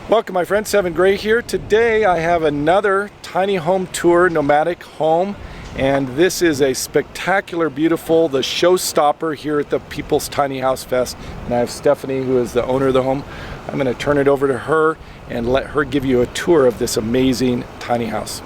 Welcome my friends, Steph and Greg here. Today I have another tiny home tour, Nomadic Home, and this is a spectacular, beautiful, the showstopper here at the People's Tiny House Fest. And I have Stephanie, who is the owner of the home. I'm going to turn it over to her and let her give you a tour of this amazing tiny house.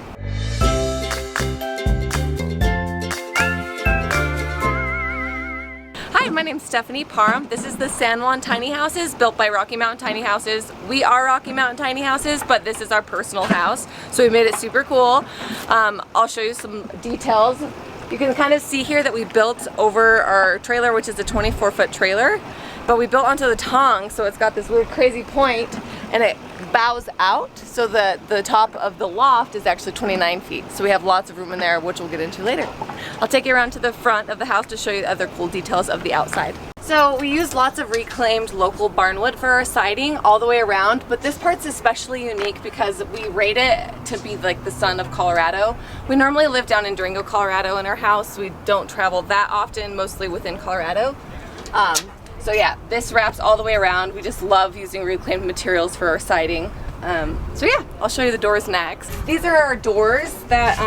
Hi, my name's Stephanie Parham. This is the San Juan Tiny Houses built by Rocky Mountain Tiny Houses. We are Rocky Mountain Tiny Houses, but this is our personal house, so we made it super cool. I'll show you some details. You can kind of see here that we built over our trailer, which is a 24-foot trailer, but we built onto the tongue, so it's got this weird crazy point, and it bows out, so the top of the loft is actually 29 feet. So we have lots of room in there, which we'll get into later. I'll take you around to the front of the house to show you the other cool details of the outside. So we use lots of reclaimed local barnwood for our siding all the way around, but this part's especially unique because we rate it to be like the son of Colorado. We normally live down in Durango, Colorado in our house. We don't travel that often, mostly within Colorado. So yeah, this wraps all the way around. We just love using reclaimed materials for our siding. So yeah, I'll show you the doors next. These are our doors that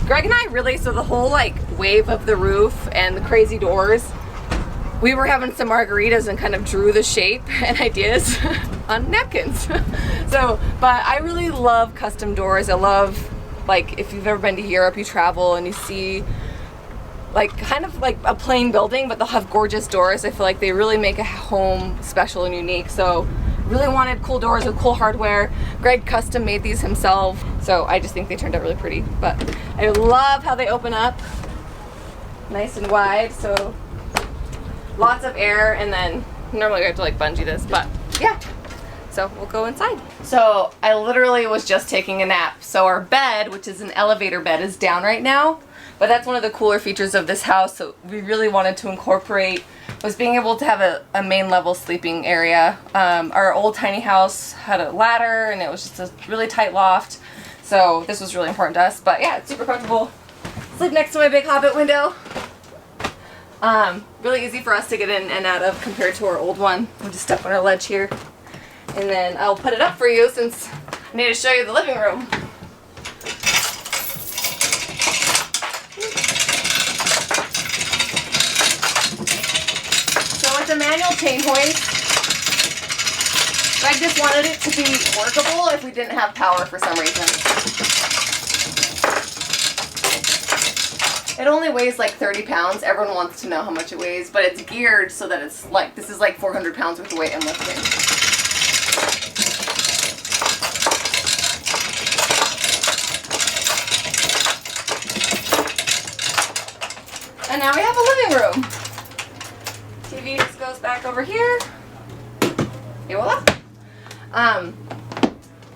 Greg and I really, so the whole like wave of the roof and the crazy doors, we were having some margaritas and kind of drew the shape and ideas on napkins. But I really love custom doors. I love, like, if you've ever been to Europe, you travel and you see like kind of like a plain building, but they'll have gorgeous doors. I feel like they really make a home special and unique. So really wanted cool doors with cool hardware. Greg custom made these himself, so I just think they turned out really pretty. But I love how they open up nice and wide, so lots of air. And then normally we have to like bungee this, but yeah, so we'll go inside. So I literally was just taking a nap. So our bed, which is an elevator bed, is down right now. But that's one of the cooler features of this house. So we really wanted to incorporate was being able to have a main level sleeping area. Our old tiny house had a ladder and it was just a really tight loft. So this was really important to us. But yeah, it's super comfortable. Sleep next to my big hobbit window. Really easy for us to get in and out of compared to our old one. We'll just step on our ledge here. And then I'll put it up for you since I need to show you the living room. With the manual chain hoist, I just wanted it to be workable if we didn't have power for some reason. It only weighs like 30 pounds. Everyone wants to know how much it weighs, but it's geared so that it's like, this is like 400 pounds worth of weight I'm lifting. And now we have a living room. TV just goes back over here. Et voila.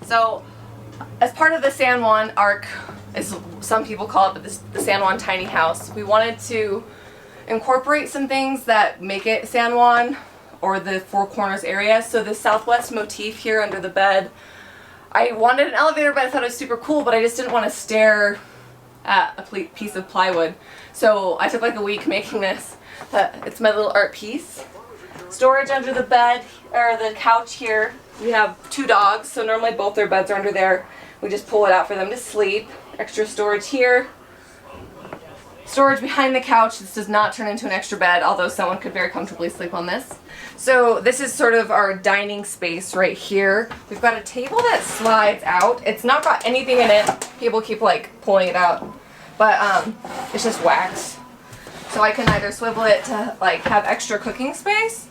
So as part of the San Juan arc, as some people call it, but this the San Juan tiny house, we wanted to incorporate some things that make it San Juan or the Four Corners area. So the southwest motif here under the bed, I wanted an elevator bed. I thought it was super cool, but I just didn't want to stare at a piece of plywood. So I took like a week making this. It's my little art piece. Storage under the bed, or the couch here. We have two dogs, so normally both their beds are under there. We just pull it out for them to sleep. Extra storage here. Storage behind the couch. This does not turn into an extra bed, although someone could very comfortably sleep on this. So this is sort of our dining space right here. We've got a table that slides out. It's not got anything in it. People keep like pulling it out, but it's just wax. So I can either swivel it to like have extra cooking space,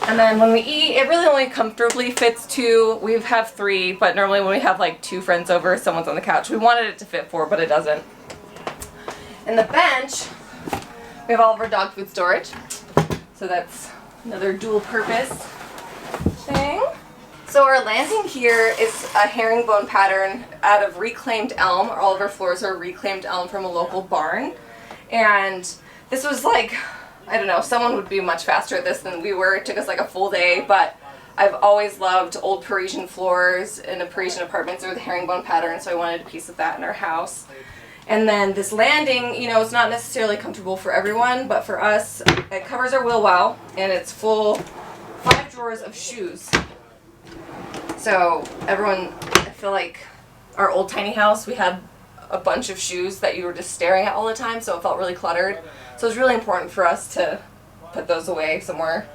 and then when we eat, it really only comfortably fits two. We have three, but normally when we have like two friends over, someone's on the couch. We wanted it to fit four, but it doesn't. And the bench, we have all of our dog food storage. So that's another dual purpose thing. So our landing here is a herringbone pattern out of reclaimed elm. All of our floors are reclaimed elm from a local barn. And this was like, I don't know, someone would be much faster at this than we were. It took us like a full day, but I've always loved old Parisian floors in Parisian apartments or the herringbone pattern, so I wanted a piece of that in our house. And then this landing, you know, it's not necessarily comfortable for everyone, but for us, it covers our wheel well, and it's full 5 drawers of shoes. So So everyone, I feel like our old tiny house, we had a bunch of shoes that you were just staring at all the time, so it felt really cluttered. So it was really important for us to put those away somewhere.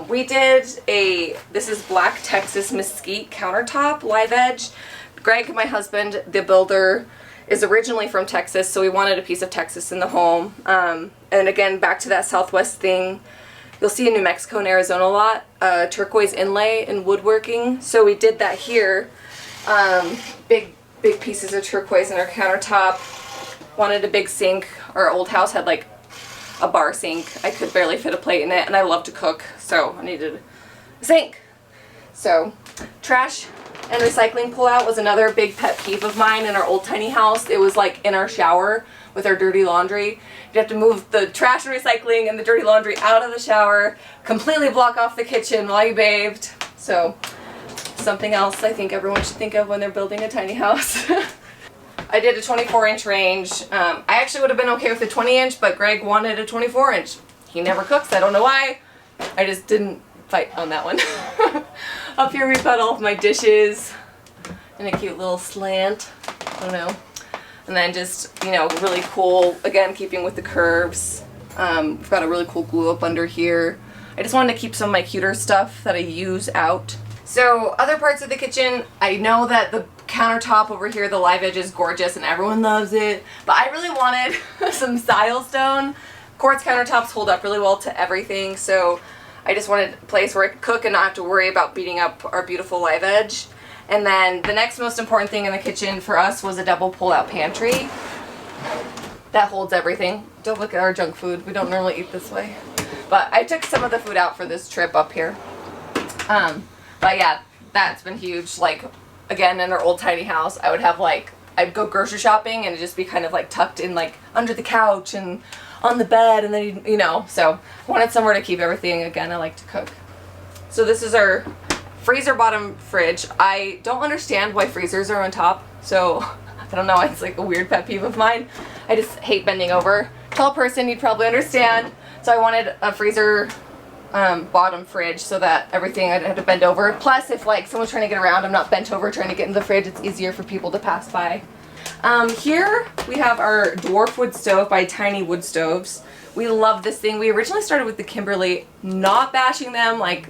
We did this is black Texas mesquite countertop, live edge. Greg, my husband, the builder, is originally from Texas, so we wanted a piece of Texas in the home. And again, back to that Southwest thing, you'll see in New Mexico and Arizona a lot, turquoise inlay and woodworking. So we did that here. Big pieces of turquoise in our countertop. Wanted a big sink. Our old house had like a bar sink. I could barely fit a plate in it, and I love to cook, so I needed a sink. So trash and recycling pull-out was another big pet peeve of mine in our old tiny house. It was like in our shower with our dirty laundry. You have to move the trash and recycling and the dirty laundry out of the shower, completely block off the kitchen while you bathed. So something else I think everyone should think of when they're building a tiny house. I did a 24-inch range. I actually would have been okay with a 20-inch, but Greg wanted a 24-inch. He never cooks, I don't know why. I just didn't fight on that one. Up here we've got all of my dishes in a cute little slant. I don't know. And then just, you know, really cool, again, keeping with the curves. We've got a really cool glue up under here. I just wanted to keep some of my cuter stuff that I use out. So other parts of the kitchen, I know that the countertop over here, the live edge, is gorgeous and everyone loves it, but I really wanted some silestone. Quartz countertops hold up really well to everything, so I just wanted a place where I could cook and not have to worry about beating up our beautiful live edge. And then the next most important thing in the kitchen for us was a double pull-out pantry. That holds everything. Don't look at our junk food. We don't normally eat this way. But I took some of the food out for this trip up here. But yeah, that's been huge. Like, again, in our old tiny house, I would have like, I'd go grocery shopping and it'd just be kind of like tucked in like under the couch and on the bed, and then, you know, so I wanted somewhere to keep everything. Again, I like to cook. So this is our freezer bottom fridge. I don't understand why freezers are on top, so I don't know, it's like a weird pet peeve of mine. I just hate bending over. Tall person, you'd probably understand. So I wanted a freezer bottom fridge so that everything I'd have to bend over. Plus, if like someone's trying to get around, I'm not bent over trying to get in the fridge. It's easier for people to pass by. Here we have our dwarf wood stove by Tiny Wood Stoves. We love this thing. We originally started with the Kimberly, not bashing them. Like,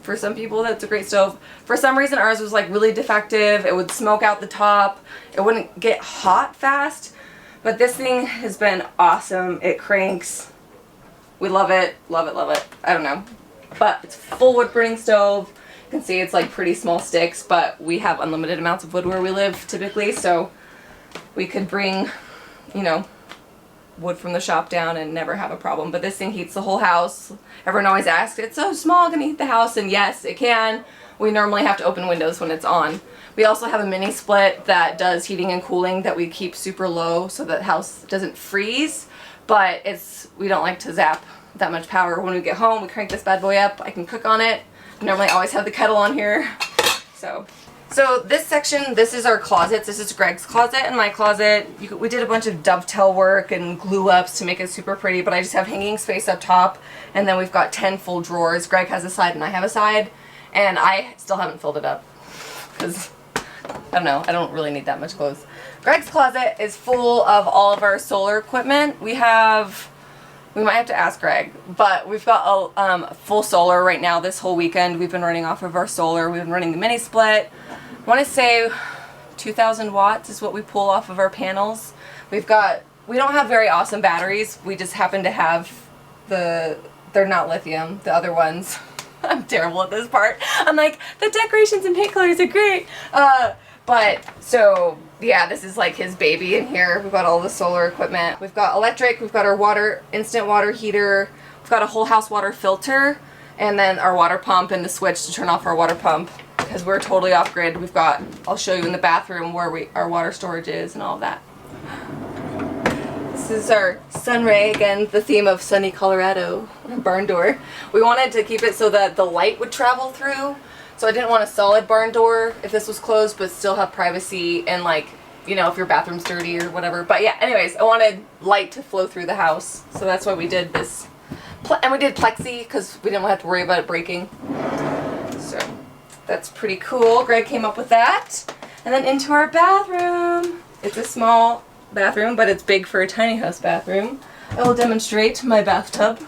for some people that's a great stove. For some reason ours was like really defective. It would smoke out the top. It wouldn't get hot fast. But this thing has been awesome. It cranks. We love it, love it, love it. I don't know. But it's full wood burning stove. You can see it's like pretty small sticks, but we have unlimited amounts of wood where we live typically, so we could bring, you know, wood from the shop down and never have a problem. But this thing heats the whole house. Everyone always asks, it's so small, can it heat the house? And yes, it can. We normally have to open windows when it's on. We also have a mini split that does heating and cooling that we keep super low so that the house doesn't freeze. But we don't like to zap that much power. When we get home, we crank this bad boy up. I can cook on it. I normally always have the kettle on here. So this section, this is our closets. This is Greg's closet and my closet. We did a bunch of dovetail work and glue ups to make it super pretty, but I just have hanging space up top. And then we've got 10 full drawers. Greg has a side and I have a side. And I still haven't filled it up because, I don't know, I don't really need that much clothes. Greg's closet is full of all of our solar equipment. We might have to ask Greg, but we've got a full solar right now this whole weekend. We've been running off of our solar. We've been running the mini split. I want to say 2,000 watts is what we pull off of our panels. We don't have very awesome batteries. We just happen to have they're not lithium, the other ones. I'm terrible at this part. I'm like, the decorations and paint colors are great. But so yeah, this is like his baby in here. We've got all the solar equipment. We've got electric, we've got our instant water heater, we've got a whole house water filter, and then our water pump and the switch to turn off our water pump because we're totally off grid. I'll show you in the bathroom where our water storage is and all of that. This is our sunray, again, the theme of sunny Colorado, barn door. We wanted to keep it so that the light would travel through. So I didn't want a solid barn door if this was closed, but still have privacy and, like, you know, if your bathroom's dirty or whatever. But yeah, anyways, I wanted light to flow through the house. So that's why we did this. And we did plexi because we didn't have to worry about it breaking. So That's pretty cool. Greg came up with that. And then into our bathroom. It's a small bathroom, but it's big for a tiny house bathroom. I will demonstrate my bathtub.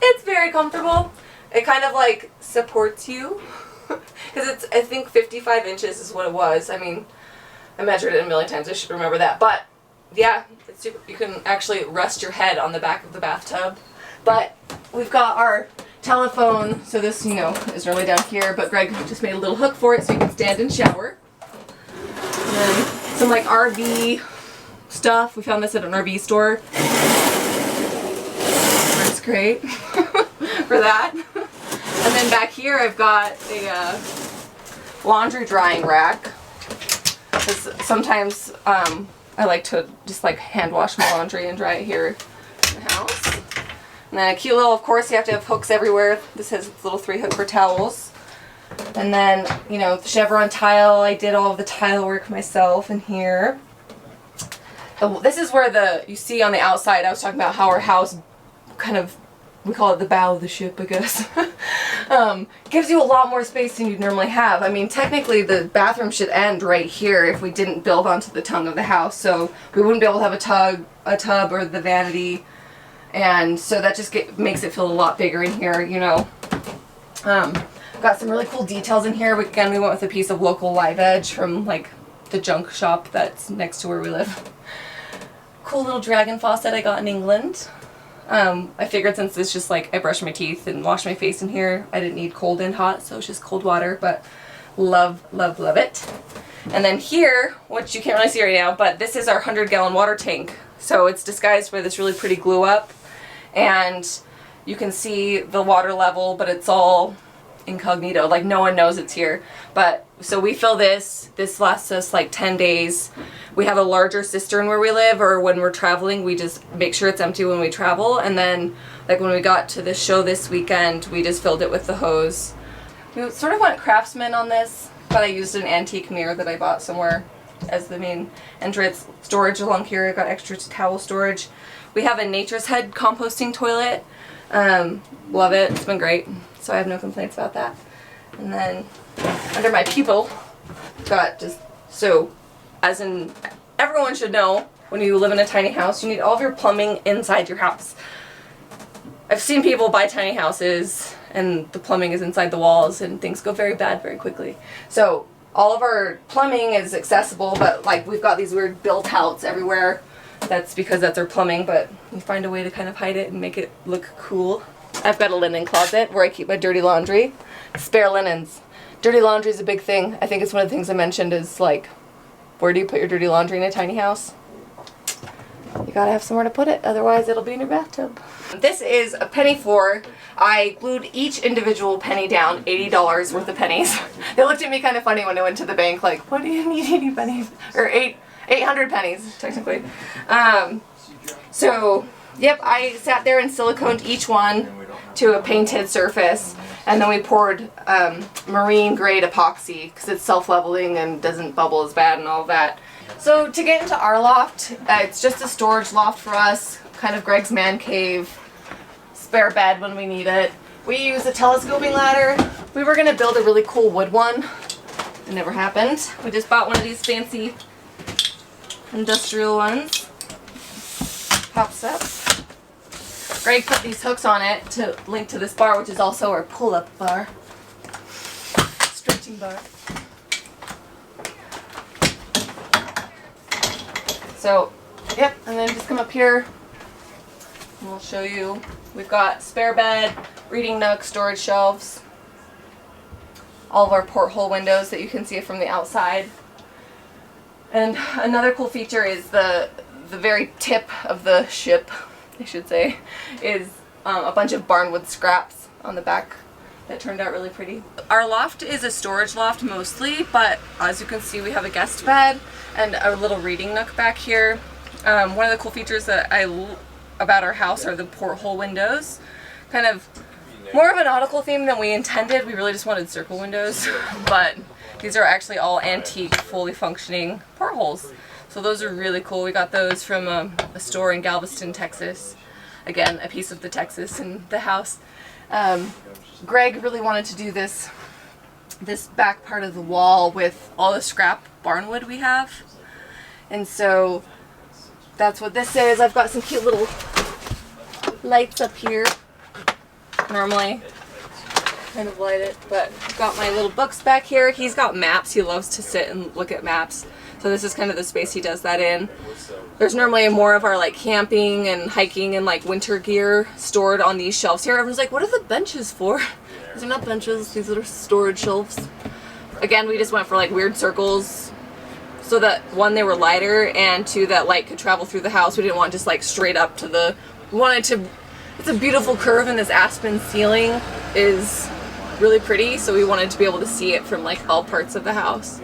It's very comfortable. It kind of like supports you. Because it's, I think 55 inches is what it was. I mean, I measured it a million times. I should remember that. But yeah, it's super, you can actually rest your head on the back of the bathtub. But we've got our telephone, so this, you know, is normally down here, but Greg just made a little hook for it so you can stand and shower. And then some like RV stuff. We found this at an RV store. It's great for that. And then back here I've got a laundry drying rack. Because sometimes I like to just like hand wash my laundry and dry it here in the house. And then a cute little, of course you have to have hooks everywhere. This has a little 3-hook for towels. And then, you know, the chevron tile, I did all of the tile work myself in here. This is where you see on the outside, I was talking about how our house kind of, we call it the bow of the ship, I guess. Gives you a lot more space than you'd normally have. I mean, technically the bathroom should end right here if we didn't build onto the tongue of the house. So we wouldn't be able to have a tub or the vanity. And so that just makes it feel a lot bigger in here, you know. Got some really cool details in here. Again, we went with a piece of local live edge from like the junk shop that's next to where we live. Cool little dragon faucet I got in England. I figured since it's just like I brush my teeth and wash my face in here, I didn't need cold and hot, so it's just cold water, but love, love, love it. And then here, which you can't really see right now, but this is our 100-gallon water tank. So it's disguised by this really pretty glue up, and you can see the water level, but it's all incognito, like no one knows it's here. But so we fill this lasts us like 10 days. We have a larger cistern where we live, or when we're traveling we just make sure it's empty when we travel. And then like when we got to the show this weekend, we just filled it with the hose. We sort of went Craftsman on this, but I used an antique mirror that I bought somewhere as the main entrance. Storage along here, I got extra towel storage. We have a Nature's Head composting toilet. Love it, it's been great, so I have no complaints about that. And then under my people, got just, so as in everyone should know, when you live in a tiny house, you need all of your plumbing inside your house. I've seen people buy tiny houses and the plumbing is inside the walls and things go very bad very quickly. So all of our plumbing is accessible, but like we've got these weird built outs everywhere. That's because that's our plumbing, but we find a way to kind of hide it and make it look cool. I've got a linen closet where I keep my dirty laundry. Spare linens. Dirty laundry is a big thing. I think it's one of the things I mentioned is like, where do you put your dirty laundry in a tiny house? You gotta have somewhere to put it, otherwise it'll be in your bathtub. This is a penny floor. I glued each individual penny down, $80 worth of pennies. They looked at me kind of funny when I went to the bank, like, what do you need 80 pennies? Or 800 pennies, technically. So, yep, I sat there and siliconed each one to a painted surface. And then we poured marine grade epoxy because it's self-leveling and doesn't bubble as bad and all of that. So to get into our loft, it's just a storage loft for us, kind of Greg's man cave, spare bed when we need it. We use a telescoping ladder. We were going to build a really cool wood one. It never happened. We just bought one of these fancy industrial ones. Pops up. Greg put these hooks on it to link to this bar, which is also our pull-up bar. Stretching bar. So, yep, and then just come up here and we'll show you. We've got spare bed, reading nook, storage shelves, all of our porthole windows that you can see from the outside. And another cool feature is the very tip of the ship, I should say, is a bunch of barnwood scraps on the back that turned out really pretty. Our loft is a storage loft mostly, but as you can see we have a guest bed and a little reading nook back here. One of the cool features that about our house are the porthole windows. Kind of more of a nautical theme than we intended. We really just wanted circle windows, but these are actually all antique, fully functioning portholes. So those are really cool. We got those from a store in Galveston, Texas. Again, a piece of the Texas in the house. Greg really wanted to do this back part of the wall with all the scrap barnwood we have. And so that's what this is. I've got some cute little lights up here. Normally kind of light it, but I've got my little books back here. He's got maps. He loves to sit and look at maps. So this is kind of the space he does that in. There's normally more of our like camping and hiking and like winter gear stored on these shelves here. Everyone's like, what are the benches for? These are not benches, these are storage shelves. Again, we just went for like weird circles so that one, they were lighter, and two, that light could travel through the house. We didn't want just like straight up to the, we wanted to, it's a beautiful curve, and this aspen ceiling is really pretty, so we wanted to be able to see it from like all parts of the house.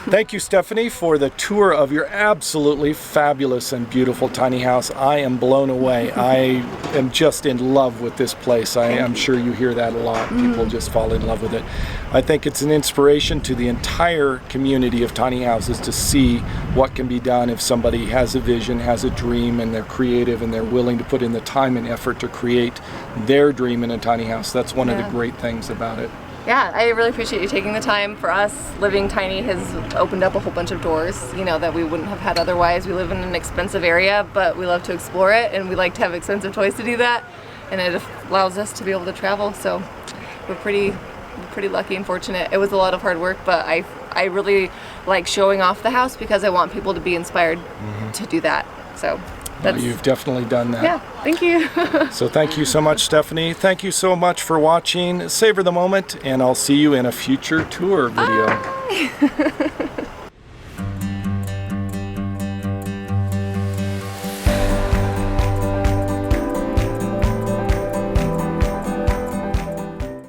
Thank you, Stephanie, for the tour of your absolutely fabulous and beautiful tiny house. I am blown away. I am just in love with this place. I am sure you hear that a lot. People just fall in love with it. I think it's an inspiration to the entire community of tiny houses to see what can be done if somebody has a vision, has a dream, and they're creative and they're willing to put in the time and effort to create their dream in a tiny house. That's one of the great things about it. Yeah, I really appreciate you taking the time. For us, living tiny has opened up a whole bunch of doors, you know, that we wouldn't have had otherwise. We live in an expensive area, but we love to explore it, and we like to have expensive toys to do that, and it allows us to be able to travel. So we're pretty lucky and fortunate. It was a lot of hard work, but I really like showing off the house because I want people to be inspired to do that. So well, you've definitely done that. Yeah, thank you. So thank you so much, Stephanie. Thank you so much for watching. Savor the moment, and I'll see you in a future tour video. Bye.